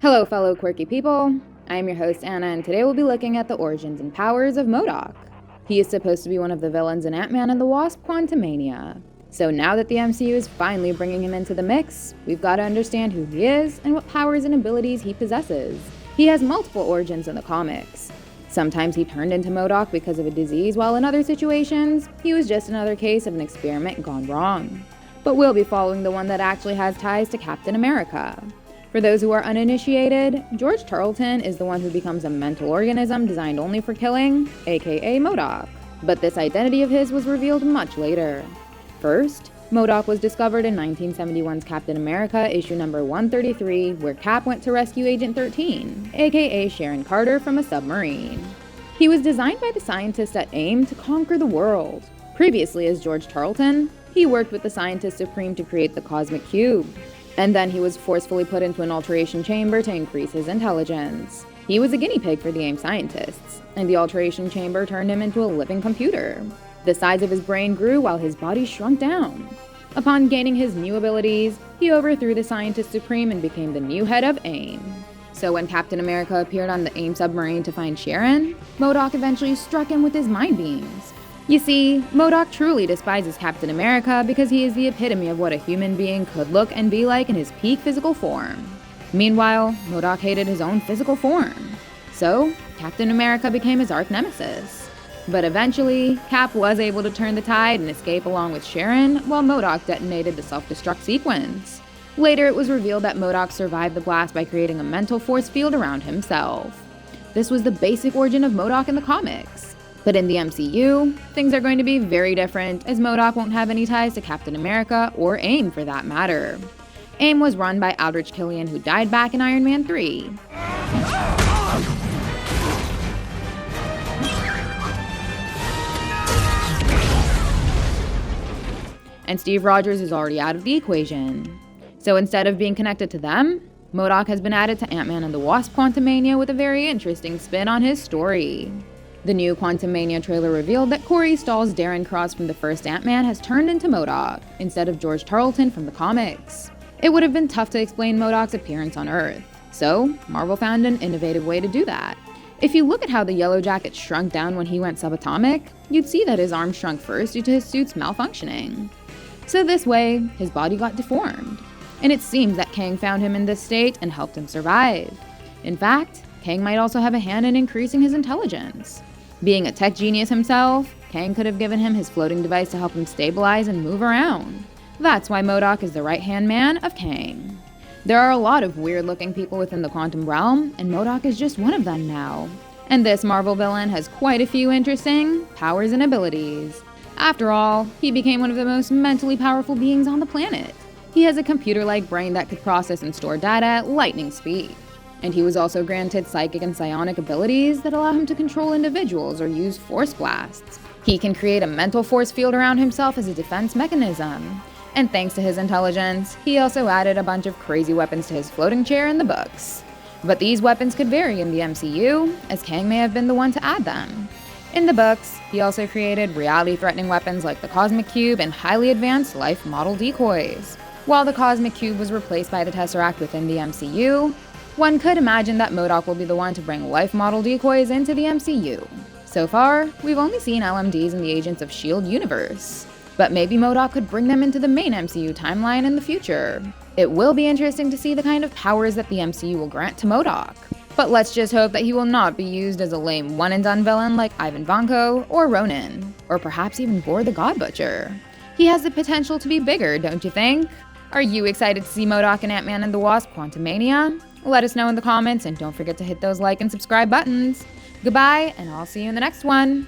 Hello, fellow quirky people. I am your host, Anna, and today we'll be looking at the origins and powers of MODOK. He is supposed to be one of the villains in Ant-Man and the Wasp: Quantumania. So now that the MCU is finally bringing him into the mix, we've got to understand who he is and what powers and abilities he possesses. He has multiple origins in the comics. Sometimes he turned into MODOK because of a disease, while in other situations, he was just another case of an experiment gone wrong. But we'll be following the one that actually has ties to Captain America. For those who are uninitiated, George Tarleton is the one who becomes a mental organism designed only for killing, aka MODOK. But this identity of his was revealed much later. First, MODOK was discovered in 1971's Captain America issue number 133, where Cap went to rescue Agent 13, aka Sharon Carter, from a submarine. He was designed by the scientists at AIM to conquer the world. Previously as George Tarleton, he worked with the Scientist Supreme to create the Cosmic Cube. And then he was forcefully put into an alteration chamber to increase his intelligence. He was a guinea pig for the AIM scientists, and the alteration chamber turned him into a living computer. The size of his brain grew while his body shrunk down. Upon gaining his new abilities, he overthrew the Scientist Supreme and became the new head of AIM. So when Captain America appeared on the AIM submarine to find Sharon, MODOK eventually struck him with his mind beams. You see, MODOK truly despises Captain America because he is the epitome of what a human being could look and be like in his peak physical form. Meanwhile, MODOK hated his own physical form. So, Captain America became his arch-nemesis. But eventually, Cap was able to turn the tide and escape along with Sharon, while MODOK detonated the self-destruct sequence. Later, it was revealed that MODOK survived the blast by creating a mental force field around himself. This was the basic origin of MODOK in the comics. But in the MCU, things are going to be very different, as MODOK won't have any ties to Captain America, or AIM for that matter. AIM was run by Aldrich Killian, who died back in Iron Man 3. And Steve Rogers is already out of the equation. So instead of being connected to them, MODOK has been added to Ant-Man and the Wasp: Quantumania with a very interesting spin on his story. The new Quantumania trailer revealed that Corey Stoll's Darren Cross from the first Ant-Man has turned into MODOK, instead of George Tarleton from the comics. It would have been tough to explain MODOK's appearance on Earth, so Marvel found an innovative way to do that. If you look at how the Yellowjacket shrunk down when he went subatomic, you'd see that his arm shrunk first due to his suit's malfunctioning. So this way, his body got deformed. And it seems that Kang found him in this state and helped him survive. In fact, Kang might also have a hand in increasing his intelligence. Being a tech genius himself, Kang could have given him his floating device to help him stabilize and move around. That's why MODOK is the right-hand man of Kang. There are a lot of weird-looking people within the quantum realm, and MODOK is just one of them now. And this Marvel villain has quite a few interesting powers and abilities. After all, he became one of the most mentally powerful beings on the planet. He has a computer-like brain that could process and store data at lightning speed. And he was also granted psychic and psionic abilities that allow him to control individuals or use force blasts. He can create a mental force field around himself as a defense mechanism. And thanks to his intelligence, he also added a bunch of crazy weapons to his floating chair in the books. But these weapons could vary in the MCU, as Kang may have been the one to add them. In the books, he also created reality-threatening weapons like the Cosmic Cube and highly advanced life model decoys. While the Cosmic Cube was replaced by the Tesseract within the MCU, one could imagine that MODOK will be the one to bring life model decoys into the MCU. So far, we've only seen LMDs in the Agents of S.H.I.E.L.D. universe. But maybe MODOK could bring them into the main MCU timeline in the future. It will be interesting to see the kind of powers that the MCU will grant to MODOK. But let's just hope that he will not be used as a lame one-and-done villain like Ivan Vanko or Ronin, or perhaps even Gore the God Butcher. He has the potential to be bigger, don't you think? Are you excited to see MODOK and Ant-Man and the Wasp: Quantumania? Let us know in the comments, and don't forget to hit those like and subscribe buttons. Goodbye, and I'll see you in the next one.